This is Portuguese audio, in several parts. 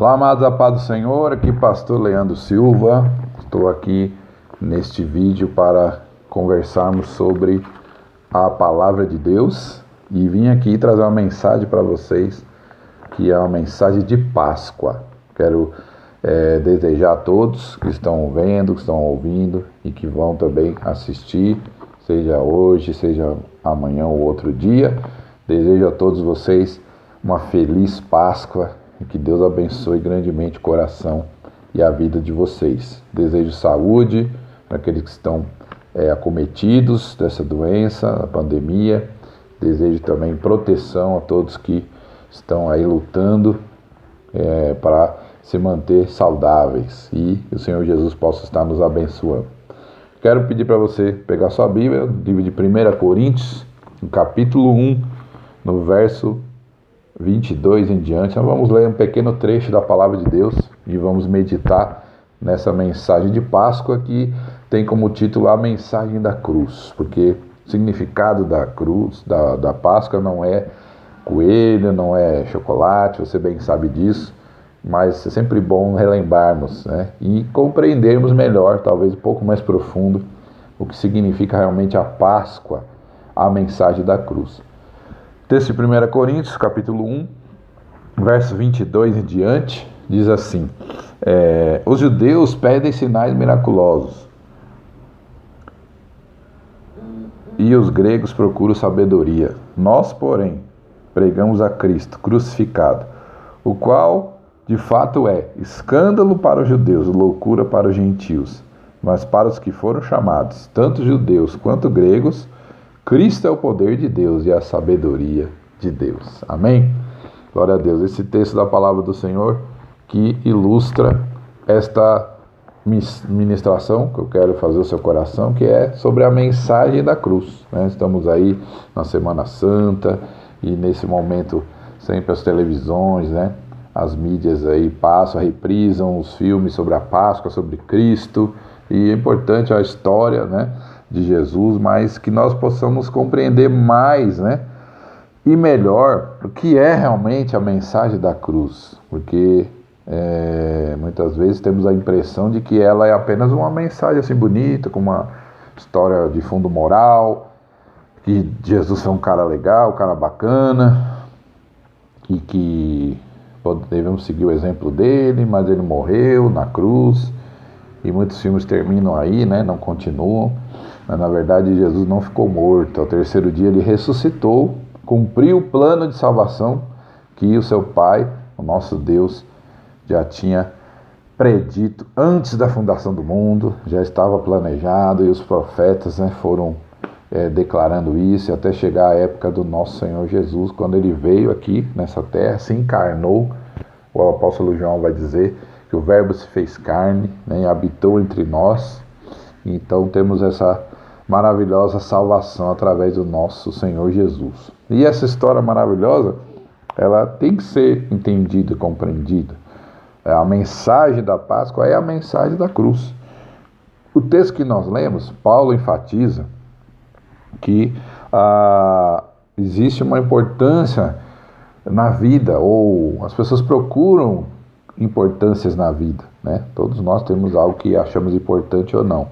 Olá, amados, a paz do Senhor, aqui pastor Leandro Silva. Estou aqui neste vídeo para conversarmos sobre a palavra de Deus e vim aqui trazer uma mensagem para vocês, que é uma mensagem de Páscoa. Quero desejar a todos que estão vendo, que estão ouvindo e que vão também assistir, seja hoje, seja amanhã ou outro dia. Desejo a todos vocês uma feliz Páscoa e que Deus abençoe grandemente o coração e a vida de vocês. Desejo saúde para aqueles que estão acometidos dessa doença, da pandemia. Desejo também proteção a todos que estão aí lutando para se manter saudáveis e o Senhor Jesus possa estar nos abençoando. Quero pedir para você pegar sua Bíblia, livro de 1 Coríntios, no capítulo 1, no verso 22 em diante. Nós vamos ler um pequeno trecho da palavra de Deus e vamos meditar nessa mensagem de Páscoa que tem como título a mensagem da cruz, porque o significado da cruz, da Páscoa não é coelho, não é chocolate, você bem sabe disso, mas é sempre bom relembrarmos, né, e compreendermos melhor, talvez um pouco mais profundo, o que significa realmente a Páscoa, a mensagem da cruz. Texto de 1 Coríntios, capítulo 1, verso 22 em diante, diz assim: os judeus pedem sinais miraculosos e os gregos procuram sabedoria. Nós, porém, pregamos a Cristo crucificado, o qual de fato é escândalo para os judeus, loucura para os gentios, mas para os que foram chamados, tanto judeus quanto gregos, Cristo é o poder de Deus e a sabedoria de Deus. Amém? Glória a Deus. Esse texto da palavra do Senhor que ilustra esta ministração que eu quero fazer ao seu coração, que é sobre a mensagem da cruz, né? Estamos aí na Semana Santa e nesse momento sempre as televisões, né? As mídias aí passam, reprisam os filmes sobre a Páscoa, sobre Cristo, e é importante a história, né, de Jesus, mas que nós possamos compreender mais, né, e melhor o que é realmente a mensagem da cruz, porque muitas vezes temos a impressão de que ela é apenas uma mensagem assim bonita, com uma história de fundo moral, que Jesus foi um cara legal, um cara bacana, e que devemos seguir o exemplo dele, mas ele morreu na cruz, e muitos filmes terminam aí, né, não continuam, mas na verdade Jesus não ficou morto. Ao terceiro dia ele ressuscitou, cumpriu o plano de salvação que o seu Pai, o nosso Deus, já tinha predito antes da fundação do mundo, já estava planejado, e os profetas, né, foram declarando isso, até chegar a época do nosso Senhor Jesus, quando ele veio aqui nessa terra, se encarnou. O apóstolo João vai dizer que o verbo se fez carne, né, e habitou entre nós. Então temos essa maravilhosa salvação através do nosso Senhor Jesus. E essa história maravilhosa, ela tem que ser entendida e compreendida. A mensagem da Páscoa é a mensagem da cruz. O texto que nós lemos, Paulo enfatiza que existe uma importância na vida, ou as pessoas procuram importâncias na vida, né? Todos nós temos algo que achamos importante ou não.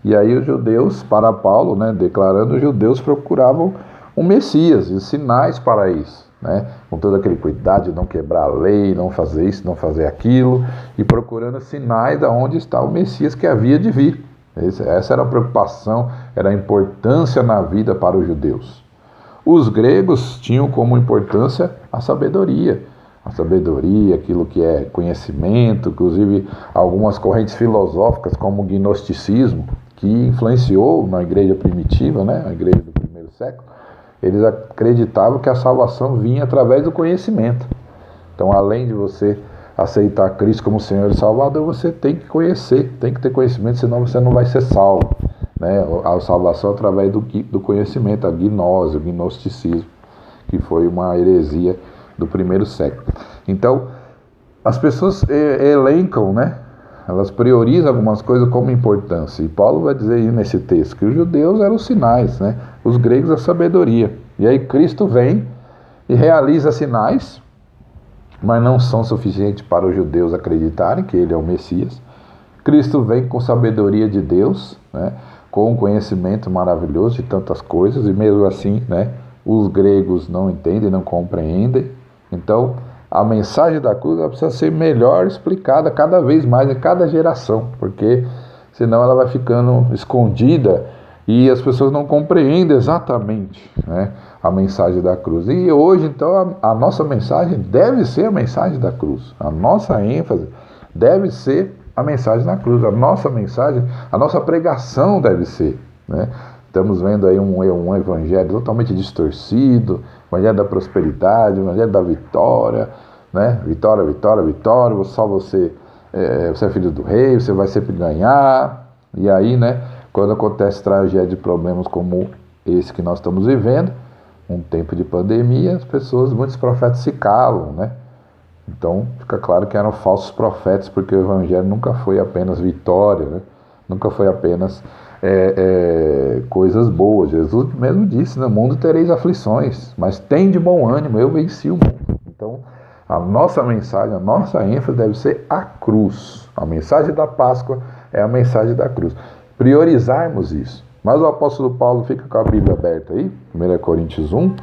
E aí os judeus, para Paulo, né, declarando, os judeus procuravam um Messias e sinais para isso, né? Com todo aquele cuidado de não quebrar a lei, não fazer isso, não fazer aquilo, e procurando sinais de onde está o Messias que havia de vir. Essa era a preocupação, era a importância na vida para os judeus. Os gregos tinham como importância a sabedoria, aquilo que é conhecimento, inclusive algumas correntes filosóficas como o gnosticismo, que influenciou na igreja primitiva, né, a igreja do primeiro século. Eles acreditavam que a salvação vinha através do conhecimento. Então, além de você aceitar Cristo como Senhor e Salvador, você tem que conhecer, tem que ter conhecimento, senão você não vai ser salvo, né? A salvação através do conhecimento, a gnose, o gnosticismo, que foi uma heresia do primeiro século. Então, as pessoas elencam, né? Elas priorizam algumas coisas como importância. E Paulo vai dizer aí nesse texto que os judeus eram os sinais, né? Os gregos a sabedoria. E aí Cristo vem e realiza sinais mas não são suficientes para os judeus acreditarem que ele é o Messias. Cristo vem com sabedoria de Deus, né, com um conhecimento maravilhoso de tantas coisas, e mesmo assim, né, os gregos não entendem, não compreendem. Então, a mensagem da cruz ela precisa ser melhor explicada cada vez mais em cada geração, porque senão ela vai ficando escondida e as pessoas não compreendem exatamente, né, a mensagem da cruz. E hoje, então, a nossa mensagem deve ser a mensagem da cruz. A nossa ênfase deve ser a mensagem da cruz. A nossa mensagem, a nossa pregação deve ser, né? Estamos vendo aí um evangelho totalmente distorcido, evangelho da prosperidade, evangelho da vitória, né? Vitória, vitória, vitória, só você é filho do rei, você vai sempre ganhar. E aí, né, quando acontece tragédia de problemas como esse que nós estamos vivendo, um tempo de pandemia, as pessoas, muitos profetas se calam, né? Então fica claro que eram falsos profetas, porque o evangelho nunca foi apenas vitória, né? Nunca foi apenas coisas boas. Jesus mesmo disse, no mundo tereis aflições, mas tem de bom ânimo, eu venci o mundo. Então a nossa mensagem, a nossa ênfase deve ser a cruz. A mensagem da Páscoa é a mensagem da cruz. Priorizarmos isso. Mas o apóstolo Paulo fica com a Bíblia aberta aí, 1 Coríntios 1,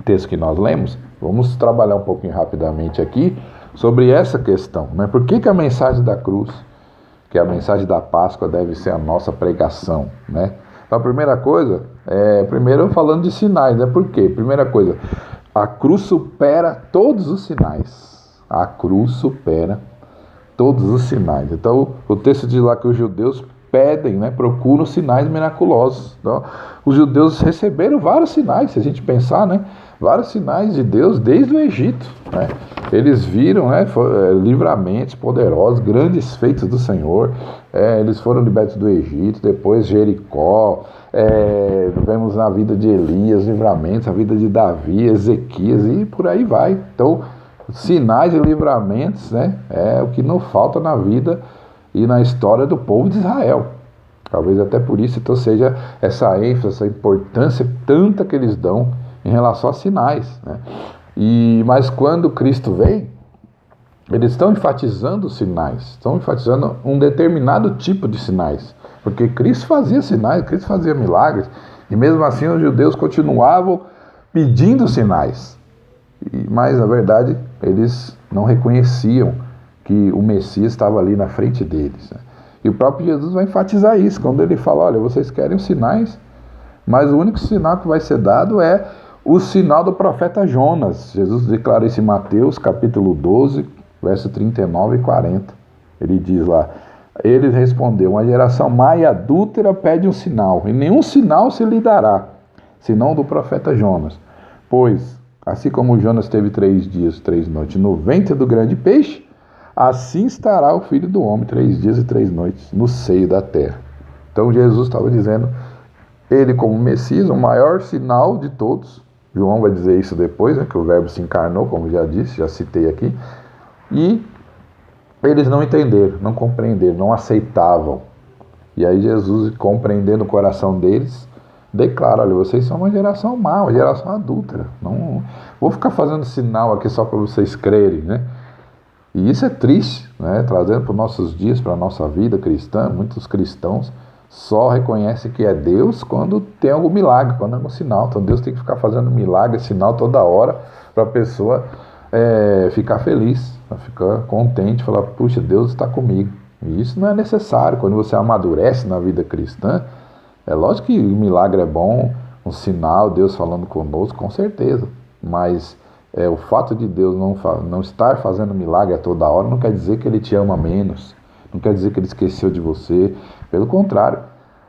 texto que nós lemos. Vamos trabalhar um pouquinho rapidamente aqui sobre essa questão, né? Por que a mensagem da cruz, que é a mensagem da Páscoa, deve ser a nossa pregação, né? Então, a primeira coisa, primeiro falando de sinais, né? Por quê? Primeira coisa, a cruz supera todos os sinais. A cruz supera todos os sinais. Então, o texto diz lá que os judeus pedem, né, procuram sinais miraculosos. Então, os judeus receberam vários sinais, se a gente pensar, né, vários sinais de Deus desde o Egito, né? Eles viram, né, livramentos poderosos, grandes feitos do Senhor. Eles foram libertos do Egito, depois Jericó, vemos na vida de Elias livramentos, a vida de Davi, Ezequias e por aí vai. Então, sinais e livramentos, né, é o que não falta na vida e na história do povo de Israel. Talvez até por isso, então, seja essa ênfase, essa importância tanta que eles dão em relação a sinais, né? Mas quando Cristo vem, eles estão enfatizando os sinais, estão enfatizando um determinado tipo de sinais, porque Cristo fazia sinais, Cristo fazia milagres, e mesmo assim os judeus continuavam pedindo sinais, mas na verdade eles não reconheciam que o Messias estava ali na frente deles, né? E o próprio Jesus vai enfatizar isso, quando ele fala, olha, vocês querem os sinais, mas o único sinal que vai ser dado é o sinal do profeta Jonas. Jesus declara isso em Mateus capítulo 12, verso 39 e 40. Ele diz lá, eles responderam, uma geração má e adúltera pede um sinal, e nenhum sinal se lhe dará, senão do profeta Jonas. Pois, assim como Jonas teve 3 dias e 3 noites no ventre do grande peixe, assim estará o Filho do Homem 3 dias e 3 noites no seio da terra. Então Jesus estava dizendo, ele como Messias, o maior sinal de todos. João vai dizer isso depois, né, que o verbo se encarnou, como já disse, já citei aqui. E eles não entenderam, não compreenderam, não aceitavam. E aí Jesus, compreendendo o coração deles, declara, olha, vocês são uma geração má, uma geração adúltera. Não vou ficar fazendo sinal aqui só para vocês crerem, né? E isso é triste, né? Trazendo para os nossos dias, para a nossa vida cristã, muitos cristãos só reconhecem que é Deus quando tem algum milagre, quando é algum sinal. Então Deus tem que ficar fazendo milagre, sinal toda hora, para a pessoa ficar feliz, ficar contente, falar, puxa, Deus está comigo. E isso não é necessário. Quando você amadurece na vida cristã, é lógico que o milagre é bom, um sinal, Deus falando conosco, com certeza. Mas o fato de Deus não estar fazendo milagre a toda hora não quer dizer que Ele te ama menos, não quer dizer que Ele esqueceu de você. Pelo contrário,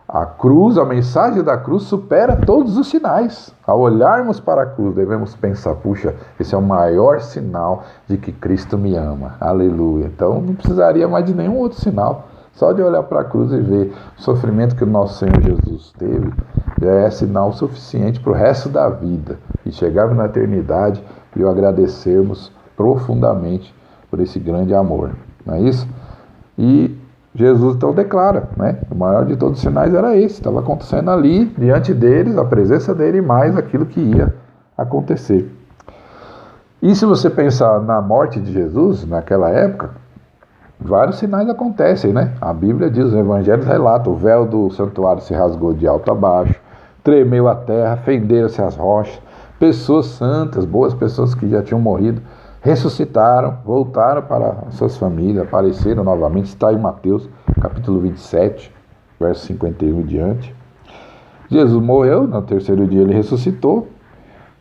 a cruz, a mensagem da cruz supera todos os sinais. Ao olharmos para a cruz, devemos pensar, puxa, esse é o maior sinal de que Cristo me ama. Aleluia. Então não precisaria mais de nenhum outro sinal. Só de olhar para a cruz e ver o sofrimento que o nosso Senhor Jesus teve, já é sinal suficiente para o resto da vida. E chegarmos na eternidade e o agradecermos profundamente por esse grande amor. Não é isso? E Jesus então declara, né? O maior de todos os sinais era esse, estava acontecendo ali, diante deles, a presença dele, mais aquilo que ia acontecer. E se você pensar na morte de Jesus, naquela época, vários sinais acontecem, né? A Bíblia diz, os evangelhos relatam, o véu do santuário se rasgou de alto a baixo, tremeu a terra, fenderam-se as rochas, pessoas santas, boas pessoas que já tinham morrido, ressuscitaram, voltaram para suas famílias, apareceram novamente, está em Mateus, capítulo 27, verso 51 e diante. Jesus morreu, no terceiro dia ele ressuscitou.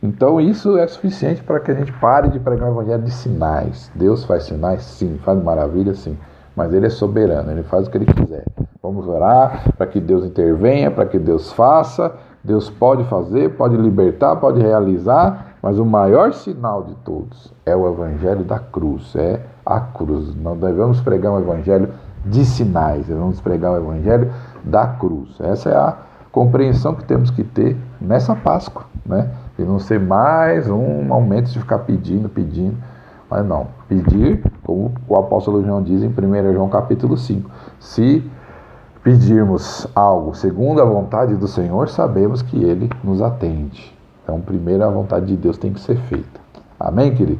Então isso é suficiente para que a gente pare de pregar o evangelho de sinais. Deus faz sinais? Sim. Faz maravilhas? Sim. Mas Ele é soberano, Ele faz o que Ele quiser. Vamos orar para que Deus intervenha, para que Deus faça. Deus pode fazer, pode libertar, pode realizar, mas o maior sinal de todos é o evangelho da cruz, é a cruz. Não devemos pregar um evangelho de sinais, devemos pregar o evangelho da cruz. Essa é a compreensão que temos que ter nessa Páscoa, né? E não ser mais um momento de ficar pedindo, mas não, pedir, como o apóstolo João diz em 1 João capítulo 5, se pedirmos algo segundo a vontade do Senhor, sabemos que Ele nos atende. Então, primeiro a vontade de Deus tem que ser feita. Amém, querido?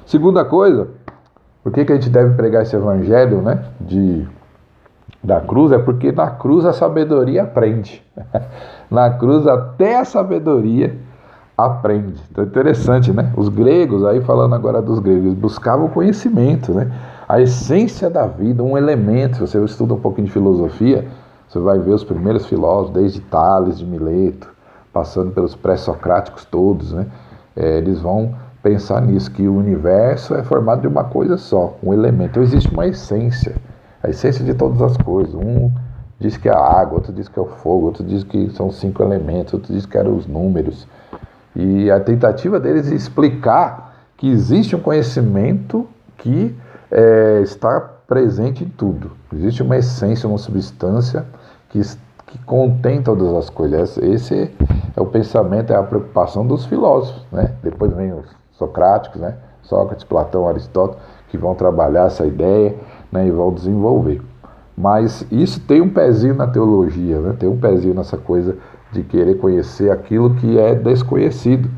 Segunda coisa, por que a gente deve pregar esse evangelho, né, da cruz? É porque na cruz a sabedoria aprende. Na cruz até a sabedoria aprende. Então é interessante, né? Os gregos, aí falando agora dos gregos, eles buscavam o conhecimento, né? A essência da vida, um elemento. Se você estuda um pouquinho de filosofia, você vai ver os primeiros filósofos, desde Tales de Mileto, passando pelos pré-socráticos todos, né? Eles vão pensar nisso, que o universo é formado de uma coisa só, um elemento. Então existe uma essência, a essência de todas as coisas. Um diz que é a água, outro diz que é o fogo, outro diz que são 5 elementos, outro diz que eram os números. E a tentativa deles é explicar que existe um conhecimento que está presente em tudo. Existe uma essência, uma substância que contém todas as coisas. Esse é o pensamento, é a preocupação dos filósofos, né? Depois vem os socráticos, né? Sócrates, Platão, Aristóteles, que vão trabalhar essa ideia, né? E vão desenvolver. Mas isso tem um pezinho na teologia, né? Tem um pezinho nessa coisa de querer conhecer aquilo que é desconhecido,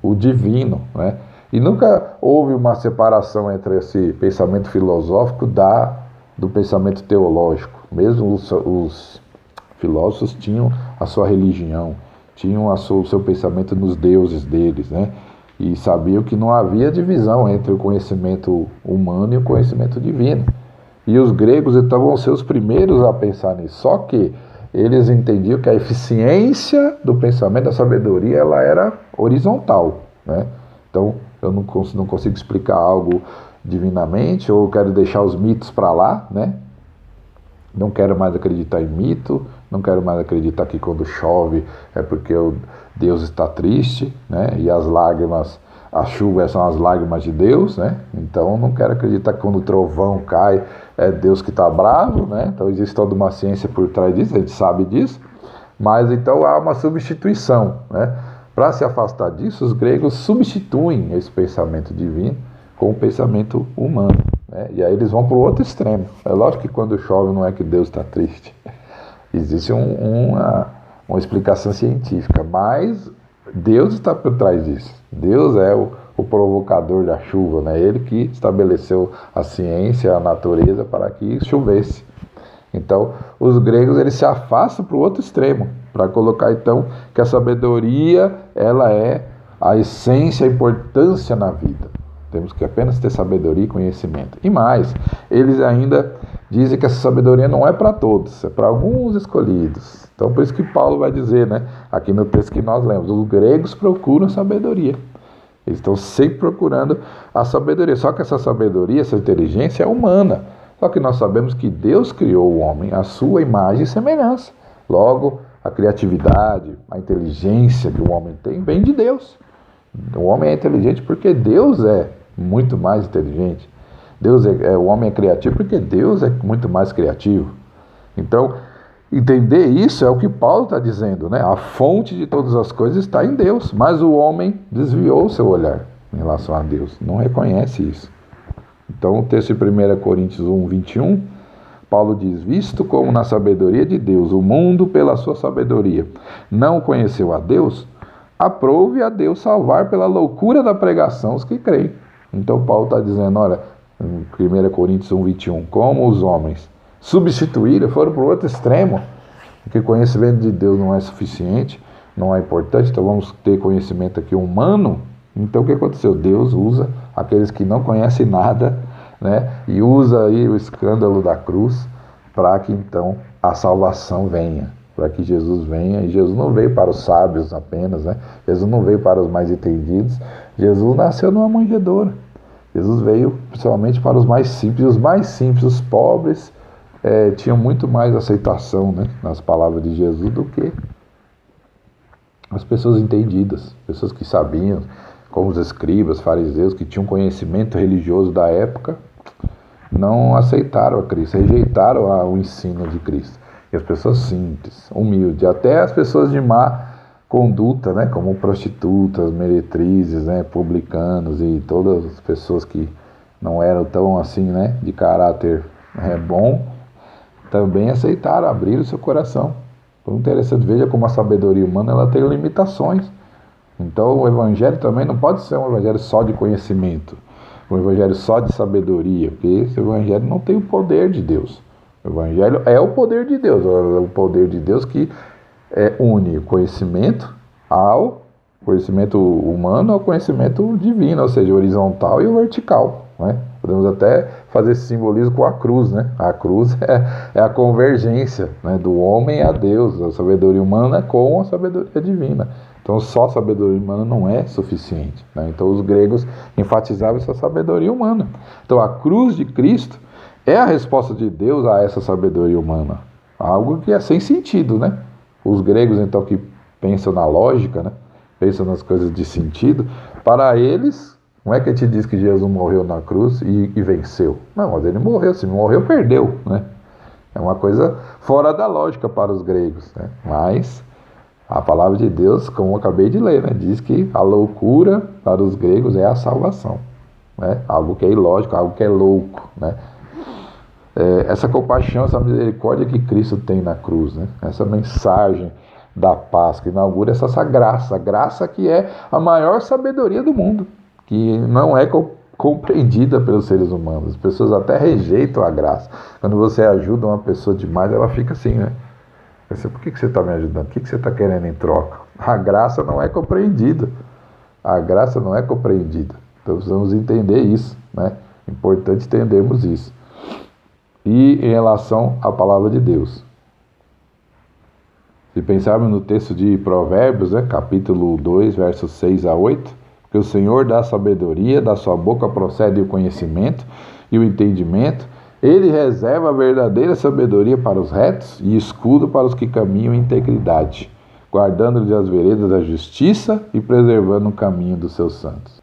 o divino, né? E nunca houve uma separação entre esse pensamento filosófico do pensamento teológico. Mesmo os filósofos tinham a sua religião, tinham o seu pensamento nos deuses deles, né? E sabiam que não havia divisão entre o conhecimento humano e o conhecimento divino. E os gregos então vão ser os primeiros a pensar nisso. Só que eles entendiam que a eficiência do pensamento, da sabedoria, ela era horizontal, né? Então, eu não consigo explicar algo divinamente, ou eu quero deixar os mitos para lá, né? Não quero mais acreditar em mito, não quero mais acreditar que quando chove é porque Deus está triste, né? E as lágrimas, a chuva são as lágrimas de Deus, né? Então, não quero acreditar que quando o trovão cai é Deus que está bravo, né? Então, existe toda uma ciência por trás disso, a gente sabe disso, mas então há uma substituição, né? Para se afastar disso, os gregos substituem esse pensamento divino com o pensamento humano, né? E aí eles vão para o outro extremo. É lógico que quando chove não é que Deus está triste. Existe uma explicação científica, mas Deus está por trás disso. Deus é o provocador da chuva, né? Ele que estabeleceu a ciência, a natureza para que chovesse. Então, os gregos eles se afastam para o outro extremo, para colocar então que a sabedoria ela é a essência, a importância na vida. Temos que apenas ter sabedoria e conhecimento. E mais, eles ainda dizem que essa sabedoria não é para todos, é para alguns escolhidos. Então, por isso que Paulo vai dizer, né, aqui no texto que nós lemos, os gregos procuram sabedoria. Eles estão sempre procurando a sabedoria. Só que essa sabedoria, essa inteligência é humana. Só que nós sabemos que Deus criou o homem à sua imagem e semelhança. Logo, a criatividade, a inteligência que o homem tem, vem de Deus. O homem é inteligente porque Deus é muito mais inteligente. O homem é criativo porque Deus é muito mais criativo. Então, entender isso é o que Paulo está dizendo, né? A fonte de todas as coisas está em Deus, mas o homem desviou o seu olhar em relação a Deus, não reconhece isso. Então, o texto de 1 Coríntios 1, 21, Paulo diz, visto como na sabedoria de Deus, o mundo pela sua sabedoria não conheceu a Deus, Aprove a Deus salvar pela loucura da pregação os que creem. Então Paulo está dizendo, olha, em 1 Coríntios 1:21, como os homens substituíram, foram para o outro extremo, porque conhecimento de Deus não é suficiente, não é importante, então vamos ter conhecimento aqui humano. Então o que aconteceu? Deus usa aqueles que não conhecem nada, né, e usa aí o escândalo da cruz para que então a salvação venha, para que Jesus venha. E Jesus não veio para os sábios apenas, né? Jesus não veio para os mais entendidos. Jesus nasceu numa manjedoura. Jesus veio principalmente para os mais simples. Os mais simples, os pobres, tinham muito mais aceitação, né, nas palavras de Jesus do que as pessoas entendidas, pessoas que sabiam, como os escribas, fariseus, que tinham conhecimento religioso da época, não aceitaram a Cristo, rejeitaram o ensino de Cristo. E as pessoas simples, humildes, até as pessoas de má conduta, né, como prostitutas, meretrizes, né, publicanos e todas as pessoas que não eram tão assim, né, de caráter bom, também aceitaram, abriram seu coração. Foi interessante, veja como a sabedoria humana ela tem limitações. Então o evangelho também não pode ser um evangelho só de conhecimento, um evangelho só de sabedoria, porque esse evangelho não tem o poder de Deus. O evangelho é o poder de Deus, é o poder de Deus que une o conhecimento humano ao conhecimento divino, ou seja, o horizontal e o vertical, né? Podemos até fazer esse simbolismo com a cruz, né? A cruz é a convergência, né, do homem a Deus, a sabedoria humana com a sabedoria divina. Então só a sabedoria humana não é suficiente, né? Então os gregos enfatizavam essa sabedoria humana. Então a cruz de Cristo é a resposta de Deus a essa sabedoria humana, algo que é sem sentido, né? Os gregos então que pensam na lógica, né, pensam nas coisas de sentido, para eles, como é que a gente diz que Jesus morreu na cruz e venceu? Não, mas ele morreu, se morreu, perdeu, né? É uma coisa fora da lógica para os gregos, né? Mas a palavra de Deus, como eu acabei de ler, né, diz que a loucura para os gregos é a salvação, né? Algo que é ilógico, algo que é louco, né? Essa compaixão, essa misericórdia que Cristo tem na cruz, né? Essa mensagem da paz que inaugura essa graça, a graça que é a maior sabedoria do mundo, que não é compreendida pelos seres humanos. As pessoas até rejeitam a graça. Quando você ajuda uma pessoa demais, ela fica assim, né? Por que você está me ajudando? O que você está querendo em troca? A graça não é compreendida. A graça não é compreendida. Então precisamos entender isso, né? É importante entendermos isso. E em relação à palavra de Deus, se pensarmos no texto de Provérbios, né, capítulo 2, versos 6 a 8, que o Senhor dá sabedoria, da sua boca procede o conhecimento e o entendimento, ele reserva a verdadeira sabedoria para os retos e escudo para os que caminham em integridade, guardando-lhes as veredas da justiça e preservando o caminho dos seus santos.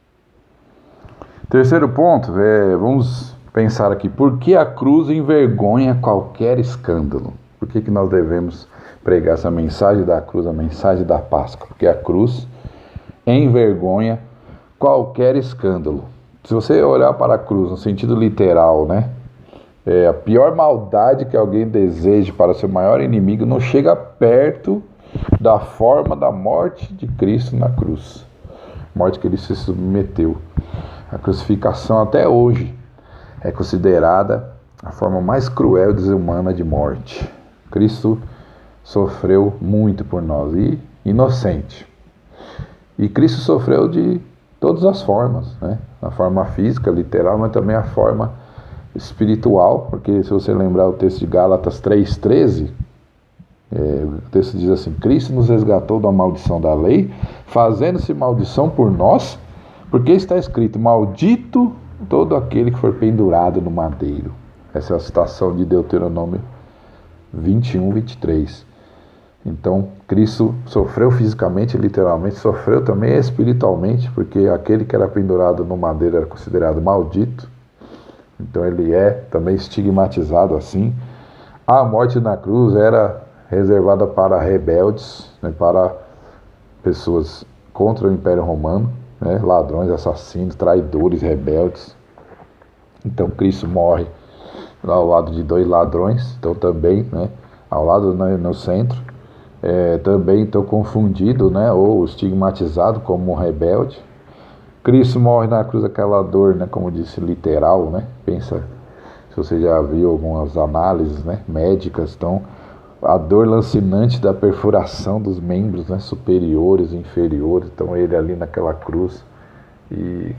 Terceiro ponto, vamos pensar aqui, por que a cruz envergonha qualquer escândalo? Por que nós devemos pregar essa mensagem da cruz, a mensagem da Páscoa? Porque a cruz envergonha qualquer escândalo. Se você olhar para a cruz no sentido literal, né, a pior maldade que alguém deseje para seu maior inimigo não chega perto da forma da morte de Cristo na cruz. Morte que ele se submeteu. A crucificação até hoje é considerada a forma mais cruel e desumana de morte. Cristo sofreu muito por nós, e inocente. E Cristo sofreu de todas as formas, né? A forma física, literal, mas também a forma espiritual, porque se você lembrar o texto de Gálatas 3,13, o texto diz assim: Cristo nos resgatou da maldição da lei, fazendo-se maldição por nós, porque está escrito: maldito todo aquele que for pendurado no madeiro. Essa é a citação de Deuteronômio 21, 23. Então, Cristo sofreu fisicamente, literalmente, sofreu também espiritualmente, porque aquele que era pendurado no madeiro era considerado maldito. Então, ele é também estigmatizado assim. A morte na cruz era reservada para rebeldes, né, para pessoas contra o Império Romano, né, ladrões, assassinos, traidores, rebeldes. Então, Cristo morre ao lado de dois ladrões, então também, né, ao lado, no centro. também estão confundidos, né, ou estigmatizados como um rebelde. Cristo morre na cruz, aquela dor, né, como disse, literal, né? Pensa, se você já viu algumas análises, né, médicas, então a dor lancinante da perfuração dos membros, né, superiores e inferiores, então ele ali naquela cruz e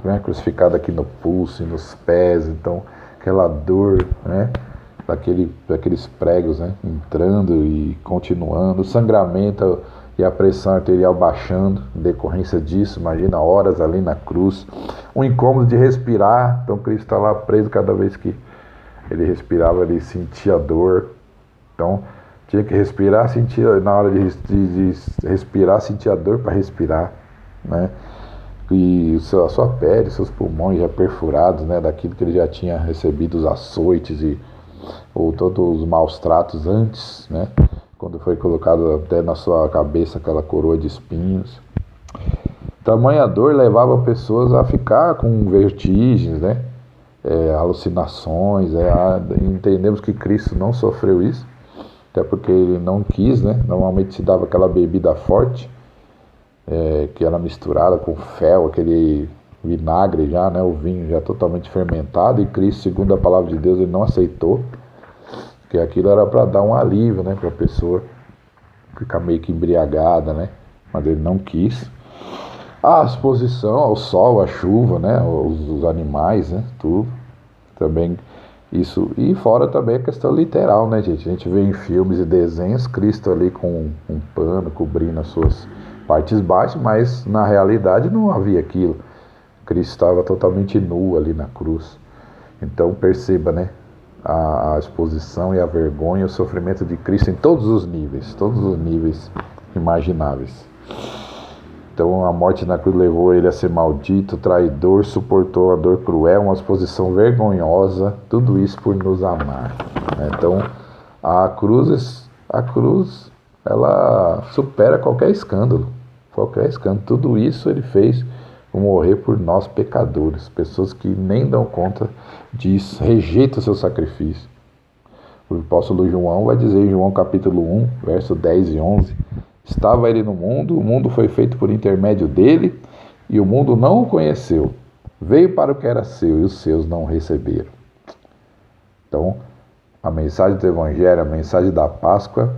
né, crucificado aqui no pulso e nos pés, então aquela dor, né, daqueles pregos, né, entrando e continuando, o sangramento e a pressão arterial baixando em decorrência disso, imagina horas ali na cruz, um incômodo de respirar, então Cristo está lá preso, cada vez que ele respirava ele sentia dor, então tinha que respirar, sentia, na hora de respirar sentia dor para respirar, né? E a sua pele, seus pulmões já perfurados, né, daquilo que ele já tinha recebido, os açoites ou todos os maus tratos antes, né, quando foi colocado até na sua cabeça aquela coroa de espinhos. Tamanha dor levava pessoas a ficar com vertigens, né, alucinações. Entendemos que Cristo não sofreu isso, até porque ele não quis, né, normalmente se dava aquela bebida forte, que era misturada com fel, aquele vinagre já, né, o vinho já totalmente fermentado, e Cristo, segundo a palavra de Deus, ele não aceitou, porque aquilo era para dar um alívio, né, para a pessoa ficar meio que embriagada, né, mas ele não quis. A exposição ao sol, à chuva, né, os animais, né, tudo, também isso, e fora também a questão literal, né, gente, a gente vê em filmes e desenhos Cristo ali com um pano cobrindo as suas partes baixas, mas na realidade não havia aquilo. Cristo estava totalmente nu ali na cruz. Então perceba, né, a exposição e a vergonha, o sofrimento de Cristo em todos os níveis imagináveis. Então a morte na cruz levou ele a ser maldito, traidor, suportou a dor cruel, uma exposição vergonhosa, tudo isso por nos amar. Então a cruz ela supera qualquer escândalo. Tudo isso ele fez por morrer por nós pecadores, pessoas que nem dão conta disso, rejeitam o seu sacrifício. O apóstolo João vai dizer em João capítulo 1, verso 10 e 11, estava ele no mundo, o mundo foi feito por intermédio dele, e o mundo não o conheceu. Veio para o que era seu, e os seus não o receberam. Então, a mensagem do Evangelho, a mensagem da Páscoa,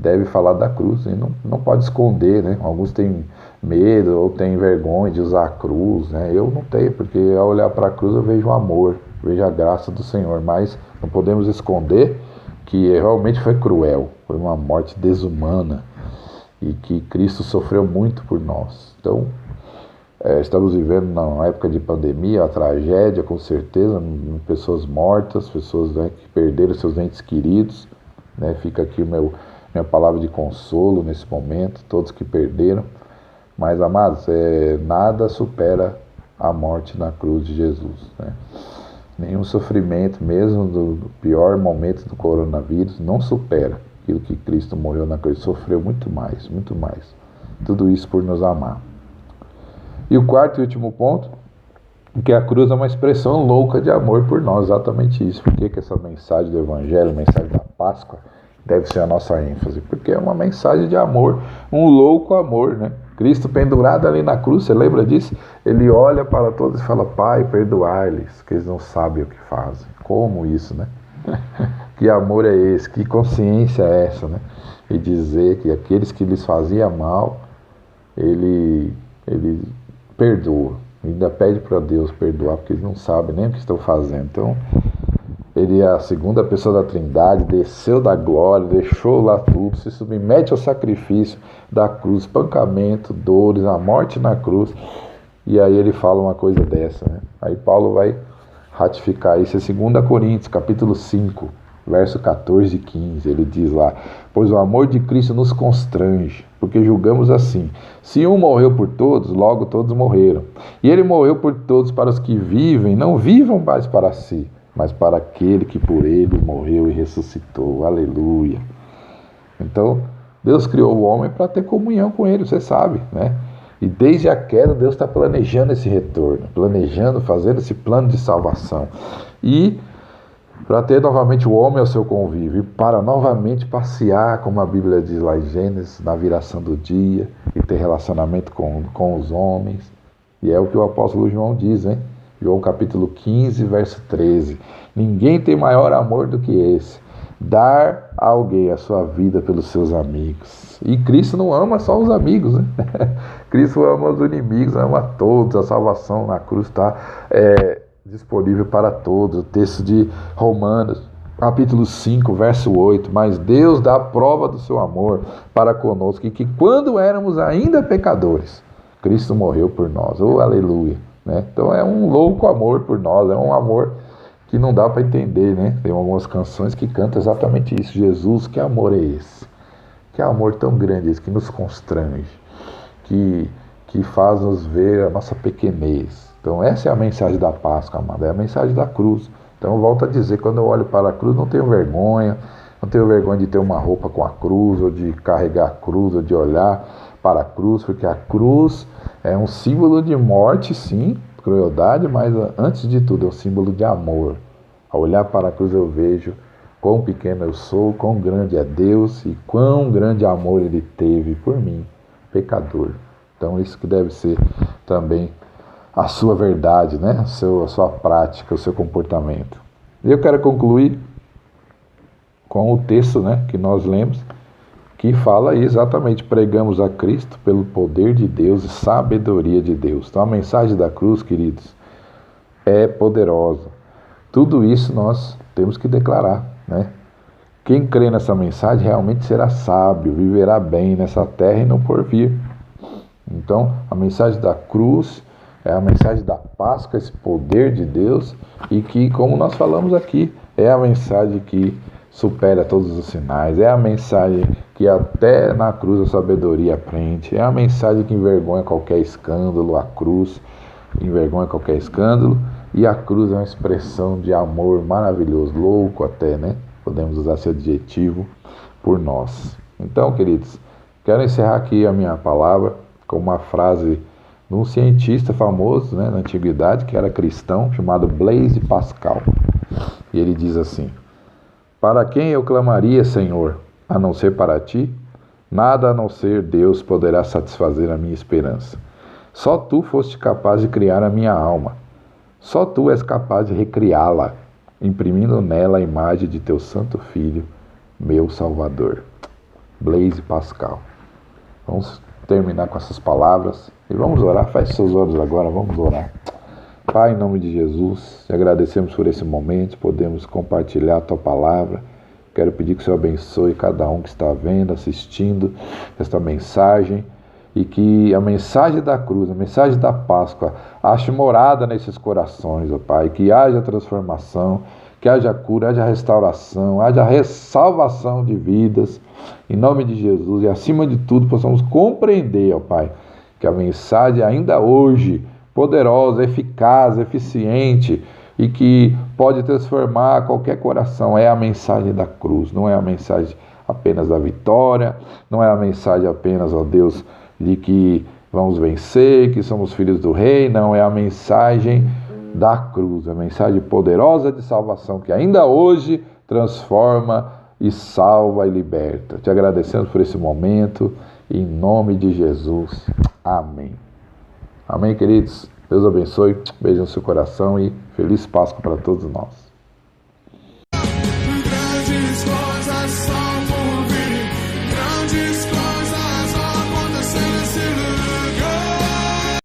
deve falar da cruz, e não pode esconder, né? Alguns têm medo ou têm vergonha de usar a cruz, né? Eu não tenho, porque ao olhar para a cruz eu vejo o amor, vejo a graça do Senhor, mas não podemos esconder que realmente foi cruel, foi uma morte desumana e que Cristo sofreu muito por nós. Então, estamos vivendo numa época de pandemia, a tragédia, com certeza, pessoas mortas, pessoas, né, que perderam seus entes queridos, né? Fica aqui minha palavra de consolo nesse momento, todos que perderam. Mas, amados, nada supera a morte na cruz de Jesus, né? Nenhum sofrimento, mesmo do pior momento do coronavírus, não supera aquilo que Cristo morreu na cruz. Sofreu muito mais, muito mais. Tudo isso por nos amar. E o quarto e último ponto, que a cruz é uma expressão louca de amor por nós, exatamente isso. Por que essa mensagem do Evangelho, a mensagem da Páscoa, deve ser a nossa ênfase? Porque é uma mensagem de amor, um louco amor, né? Cristo pendurado ali na cruz, você lembra disso? Ele olha para todos e fala, Pai, perdoai-lhes, que eles não sabem o que fazem. Como isso, né? Que amor é esse? Que consciência é essa, né? E dizer que aqueles que lhes faziam mal, ele perdoa. Ainda pede para Deus perdoar, porque eles não sabem nem o que estão fazendo. Então, ele é a segunda pessoa da Trindade, desceu da glória, deixou lá tudo, se submete ao sacrifício da cruz, espancamento, dores, a morte na cruz. E aí ele fala uma coisa dessa, né? Aí Paulo vai ratificar isso em 2 Coríntios, capítulo 5, verso 14 e 15. Ele diz lá, pois o amor de Cristo nos constrange, porque julgamos assim, se um morreu por todos, logo todos morreram. E ele morreu por todos para os que vivem, não vivam mais para si, mas para aquele que por ele morreu e ressuscitou. Aleluia. Então, Deus criou o homem para ter comunhão com ele, você sabe, né? E desde a queda, Deus está planejando esse retorno, fazendo esse plano de salvação. E para ter novamente o homem ao seu convívio, para novamente passear, como a Bíblia diz lá em Gênesis, na viração do dia, e ter relacionamento com os homens. E é o que o apóstolo João diz, hein? João capítulo 15, verso 13. Ninguém tem maior amor do que esse, dar a alguém a sua vida pelos seus amigos. E Cristo não ama só os amigos, né? Cristo ama os inimigos, ama todos. A salvação na cruz está disponível para todos. O texto de Romanos, capítulo 5, verso 8. Mas Deus dá a prova do seu amor para conosco, e que quando éramos ainda pecadores, Cristo morreu por nós. Oh, aleluia! Né? Então é um louco amor por nós, é um amor que não dá para entender, né? Tem algumas canções que cantam exatamente isso. Jesus, que amor é esse? Que amor tão grande esse, que nos constrange, que faz nos ver a nossa pequenez. Então essa é a mensagem da Páscoa, amada, é a mensagem da cruz. Então eu volto a dizer, quando eu olho para a cruz, não tenho vergonha de ter uma roupa com a cruz, ou de carregar a cruz, ou de olhar para a cruz, porque a cruz é um símbolo de morte, sim, crueldade, mas antes de tudo é um símbolo de amor. Ao olhar para a cruz eu vejo quão pequeno eu sou, quão grande é Deus e quão grande amor Ele teve por mim, pecador. Então isso que deve ser também a sua verdade, né? A sua prática, o seu comportamento. E eu quero concluir com o texto, né, que nós lemos, que fala exatamente: pregamos a Cristo pelo poder de Deus e sabedoria de Deus. Então a mensagem da cruz, queridos, é poderosa. Tudo isso nós temos que declarar, né? Quem crê nessa mensagem realmente será sábio, viverá bem nessa terra e no porvir. Então a mensagem da cruz é a mensagem da Páscoa, esse poder de Deus, e que, como nós falamos aqui, é a mensagem que supera todos os sinais, é a mensagem que até na cruz a sabedoria aprende, é a mensagem que envergonha qualquer escândalo. A cruz envergonha qualquer escândalo, e a cruz é uma expressão de amor maravilhoso, louco até, né? Podemos usar esse adjetivo por nós. Então, queridos, quero encerrar aqui a minha palavra com uma frase de um cientista famoso, né, na antiguidade, que era cristão, chamado Blaise Pascal. E ele diz assim: para quem eu clamaria, Senhor, a não ser para ti? Nada a não ser Deus poderá satisfazer a minha esperança. Só tu foste capaz de criar a minha alma. Só tu és capaz de recriá-la, imprimindo nela a imagem de teu santo Filho, meu Salvador. Blaise Pascal. Vamos terminar com essas palavras e vamos orar. Feche seus olhos agora, vamos orar. Pai, em nome de Jesus, te agradecemos por esse momento, podemos compartilhar a tua palavra. Quero pedir que o Senhor abençoe cada um que está vendo, assistindo esta mensagem, e que a mensagem da cruz, a mensagem da Páscoa, ache morada nesses corações, ó Pai, que haja transformação, que haja cura, haja restauração, haja salvação de vidas, em nome de Jesus, e acima de tudo possamos compreender, ó Pai, que a mensagem ainda hoje, poderosa, eficaz, eficiente, e que pode transformar qualquer coração, é a mensagem da cruz, não é a mensagem apenas da vitória, não é a mensagem apenas, ó Deus, de que vamos vencer, que somos filhos do Rei, não, é a mensagem da cruz, a mensagem poderosa de salvação que ainda hoje transforma e salva e liberta. Te agradecemos por esse momento, em nome de Jesus. Amém. Amém, queridos. Deus abençoe. Beijo no seu coração e feliz Páscoa para todos nós.